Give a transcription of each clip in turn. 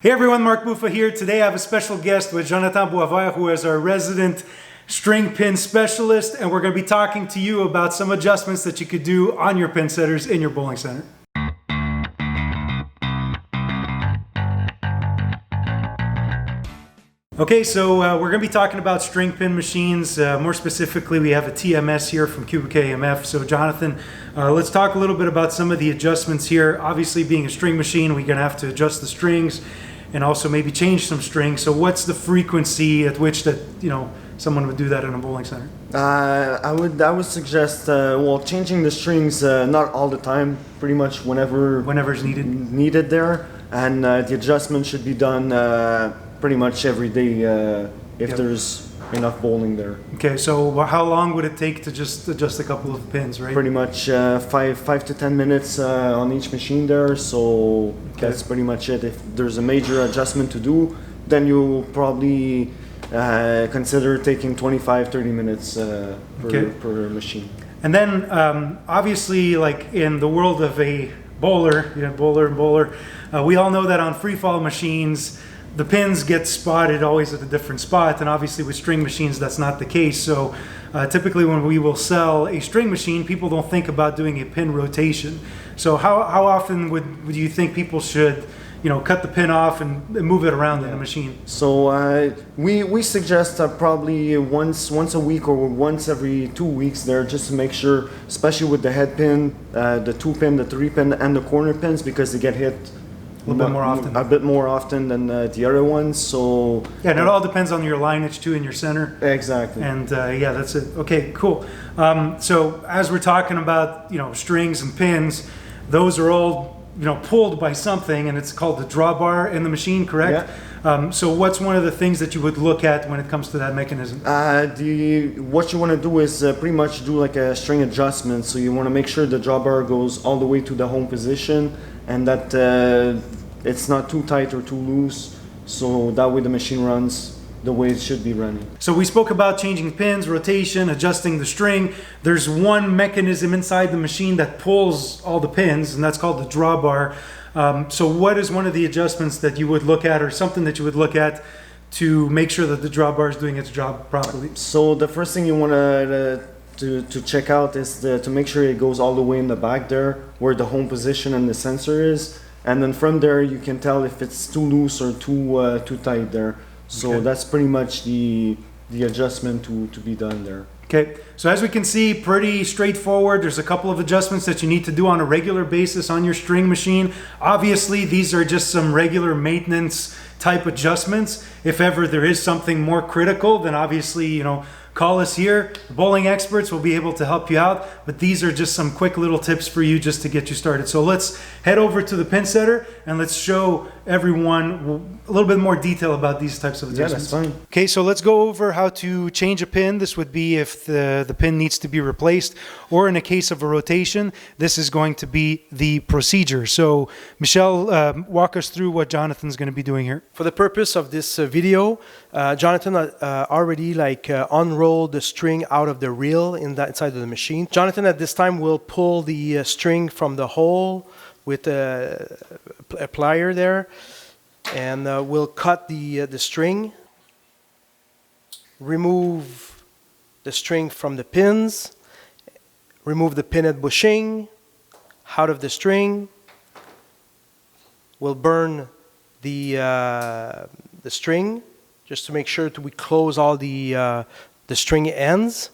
Hey everyone, Marc Buffa here. Today I have a special guest with Jonathan Boisvert, who is our resident string pin specialist, and we're going to be talking to you about some adjustments that you could do on your pin setters in your bowling center. Okay, so we're going to be talking about string pin machines. More specifically, we have a TMS here from QubicaAMF. So Jonathan, let's talk a little bit about some of the adjustments here. Obviously, being a string machine, we're going to have to adjust the strings and also maybe change some strings. So what's the frequency at which that, someone would do that in a bowling center? I would suggest changing the strings not all the time, pretty much whenever's needed there, and the adjustment should be done pretty much every day if there's enough bowling there. Okay, so how long would it take to just adjust a couple of pins, right? Pretty much 5 to 10 minutes on each machine there, so that's pretty much it. If there's a major adjustment to do, then you'll probably consider taking 25-30 minutes per machine. And then obviously, like in the world of a bowler, bowler, we all know that on freefall machines, the pins get spotted always at a different spot, and obviously with string machines that's not the case. So typically when we will sell a string machine, people don't think about doing a pin rotation. So how often would you think people should cut the pin off and move it around in the machine? So we suggest probably once a week or once every 2 weeks there, just to make sure, especially with the head pin, the 2-pin, the 3-pin, and the corner pins, because they get hit a bit more often than the other ones. So yeah, and it all depends on your lineage too in your center. Exactly. And yeah, that's it. Okay, cool. So as we're talking about strings and pins, those are all pulled by something, and it's called the drawbar in the machine, correct? Yeah. So what's one of the things that you would look at when it comes to that mechanism? What you want to do is pretty much do like a string adjustment. So you want to make sure the drawbar goes all the way to the home position, and that it's not too tight or too loose, so that way the machine runs the way it should be running. So we spoke about changing pins, rotation, adjusting the string. There's one mechanism inside the machine that pulls all the pins, and that's called the drawbar. So what is one of the adjustments that you would look at, or something that you would look at to make sure that the drawbar is doing its job properly? So the first thing you want to check out is to make sure it goes all the way in the back there, where the home position and the sensor is. And then from there you can tell if it's too loose or too tight there. So that's pretty much the adjustment to be done there. Okay, so as we can see, pretty straightforward. There's a couple of adjustments that you need to do on a regular basis on your string machine. Obviously, these are just some regular maintenance type adjustments. If ever there is something more critical, then obviously, call us here. The bowling experts will be able to help you out, but these are just some quick little tips for you just to get you started. So let's head over to the pin setter and let's show everyone a little bit more detail about these types of adjustments. Yeah, that's fine. Okay, so let's go over how to change a pin. This would be if the pin needs to be replaced, or in a case of a rotation, this is going to be the procedure. So Michel, walk us through what Jonathan's going to be doing here. For the purpose of this video, Jonathan already unrolled the string out of the reel inside of the machine. Jonathan at this time will pull the string from the hole with a plier there, and we'll cut the string, remove the string from the pins, remove the pinhead bushing out of the string. We'll burn the string just to make sure we close all the string ends.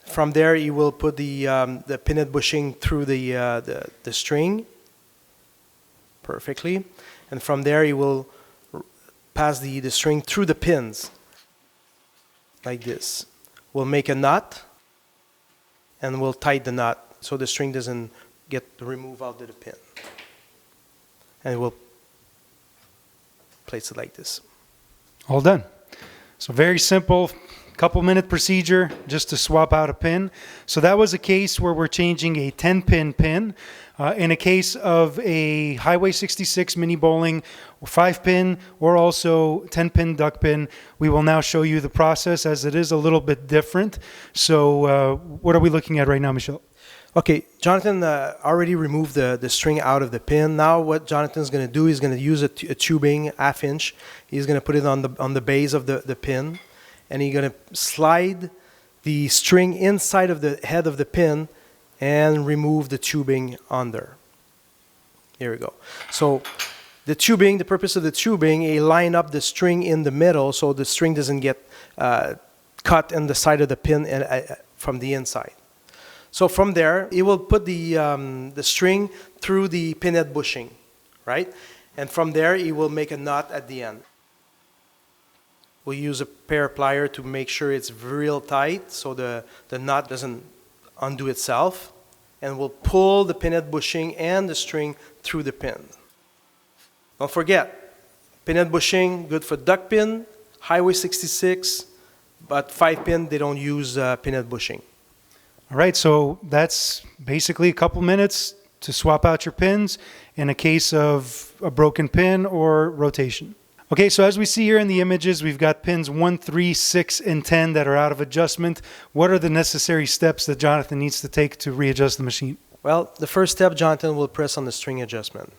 From there, you will put the pinhead bushing through the string perfectly, and from there you will pass the string through the pins like this. We'll make a knot, and we'll tighten the knot so the string doesn't get removed out of the pin. And we'll place it like this. All done. So very simple, couple-minute procedure just to swap out a pin. So that was a case where we're changing a 10-pin pin. In a case of a Highway 66 mini bowling, 5-pin or also 10-pin duck pin, we will now show you the process as it is a little bit different. So what are we looking at right now, Michel? Okay, Jonathan already removed the string out of the pin. Now what Jonathan's going to do is going to use a tubing, half inch. He's going to put it on the base of the pin, and he's going to slide the string inside of the head of the pin and remove the tubing under. Here we go. So the tubing, the purpose of the tubing, is line up the string in the middle so the string doesn't get cut in the side of the pin from the inside. So from there, it will put the string through the pinhead bushing, right? And from there, it will make a knot at the end. We'll use a pair of pliers to make sure it's real tight so the knot doesn't undo itself. And we'll pull the pinhead bushing and the string through the pin. Don't forget, pinhead bushing, good for duck pin, Highway 66, but 5-pin, they don't use pinhead bushing. All right, so that's basically a couple minutes to swap out your pins in a case of a broken pin or rotation. Okay, so as we see here in the images, we've got pins 1, 3, 6, and 10 that are out of adjustment. What are the necessary steps that Jonathan needs to take to readjust the machine? Well, the first step, Jonathan will press on the string adjustment.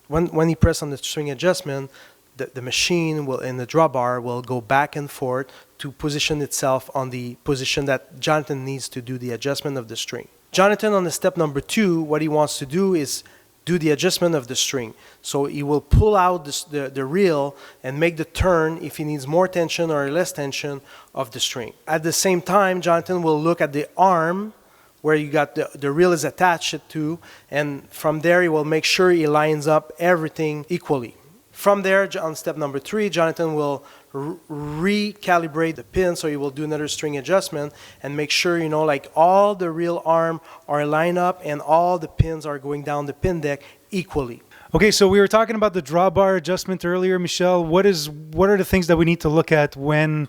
When he presses on the string adjustment, the machine will, in the drawbar, will go back and forth to position itself on the position that Jonathan needs to do the adjustment of the string. Jonathan, on the step number 2, what he wants to do is do the adjustment of the string. So he will pull out the reel and make the turn if he needs more tension or less tension of the string. At the same time, Jonathan will look at the arm where you got the reel is attached to, and from there he will make sure he lines up everything equally. From there, on step number 3, Jonathan will recalibrate the pin, so he will do another string adjustment and make sure, you know, like all the reel arm are lined up and all the pins are going down the pin deck equally. Okay, so we were talking about the drawbar adjustment earlier, Michel. What are the things that we need to look at when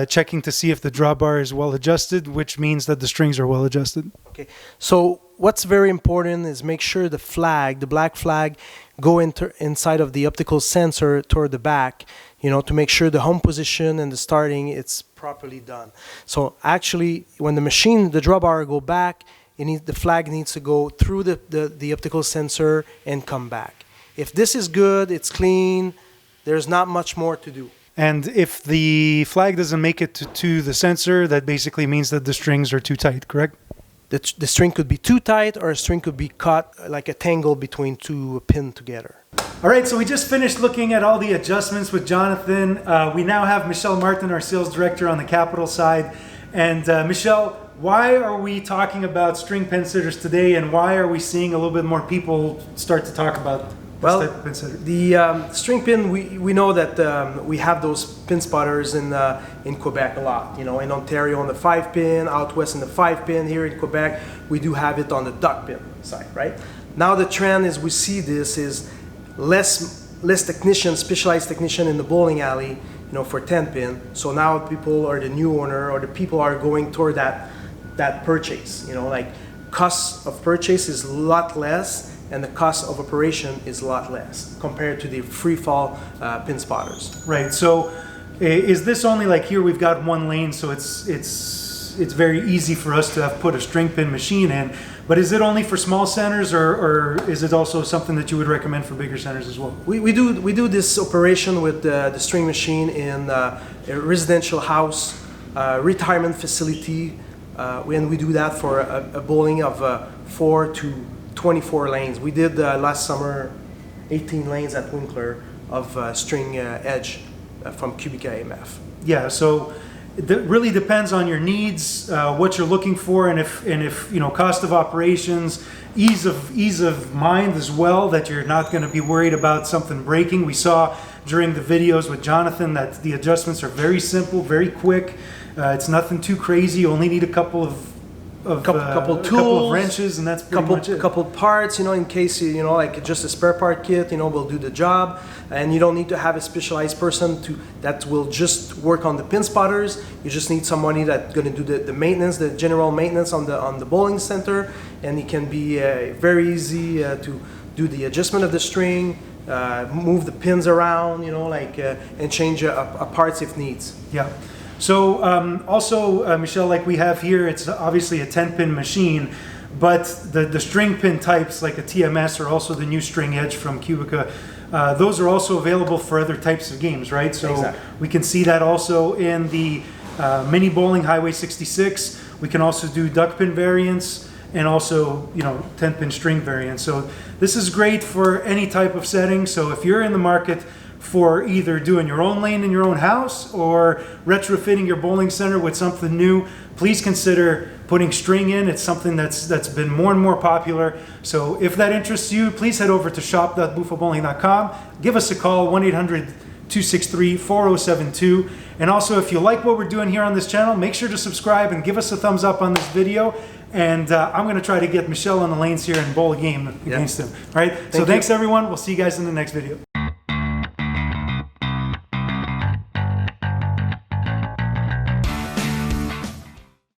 checking to see if the drawbar is well adjusted, which means that the strings are well adjusted? Okay, so what's very important is make sure the flag, the black flag, go inside of the optical sensor toward the back, you know, to make sure the home position and the starting, it's properly done. So actually, when the drawbar go back, the flag needs to go through the optical sensor and come back. If this is good, it's clean, there's not much more to do. And if the flag doesn't make it to the sensor, that basically means that the strings are too tight, correct? The string could be too tight, or a string could be caught like a tangle between two pins together. All right, so we just finished looking at all the adjustments with Jonathan. We now have Michel Martin, our sales director on the capital side. And Michel, why are we talking about string pinsetters today, and why are we seeing a little bit more people start to talk about this type of pinsetter? The string pin, we know that we have those pin spotters in Quebec a lot. You know, in Ontario on the 5-pin, out west in the 5-pin. Here in Quebec, we do have it on the duck pin side, right? Now the trend as we see this is less technicians, specialized technician in the bowling alley, you know, for 10-pin. So now people are the new owner, or the people are going toward that purchase. You know, like cost of purchase is a lot less, and the cost of operation is a lot less compared to the free fall pin spotters. Right. So is this only like here we've got one lane, so it's very easy for us to have put a string pin machine in, but is it only for small centers, or is it also something that you would recommend for bigger centers as well? We do this operation with the string machine in a residential house, retirement facility, and we do that for a bowling of 4 to 24 lanes. We did last summer 18 lanes at Winkler of string edge from QubicaAMF. Yeah, so it really depends on your needs, what you're looking for, and if you know, cost of operations, ease of mind as well, that you're not going to be worried about something breaking. We saw during the videos with Jonathan that the adjustments are very simple, very quick. It's nothing too crazy. You only need a couple of tools, a couple of wrenches, and that's pretty much it. Couple parts, you know, in case you know, like just a spare part kit, you know, will do the job, and you don't need to have a specialized person that will just work on the pin spotters. You just need somebody that's going to do the maintenance, the general maintenance on the bowling center, and it can be very easy to do the adjustment of the string, move the pins around, you know, like and change parts if needs. Yeah. So also, Michel, like we have here, it's obviously a 10-pin machine, but the string pin types like a TMS or also the new string edge from Qubica, those are also available for other types of games, right? So Exactly. we can see that also in the Mini Bowling Highway 66. We can also do duck pin variants and also, 10-pin string variants. So this is great for any type of setting. So if you're in the market for either doing your own lane in your own house or retrofitting your bowling center with something new, please consider putting string in. It's something that's been more and more popular. So if that interests you, please head over to shop.bufabowling.com. Give us a call, 1-800-263-4072. And also, if you like what we're doing here on this channel, make sure to subscribe and give us a thumbs up on this video. And I'm going to try to get Michel on the lanes here and bowl a game against him. All right? So thanks, everyone. We'll see you guys in the next video.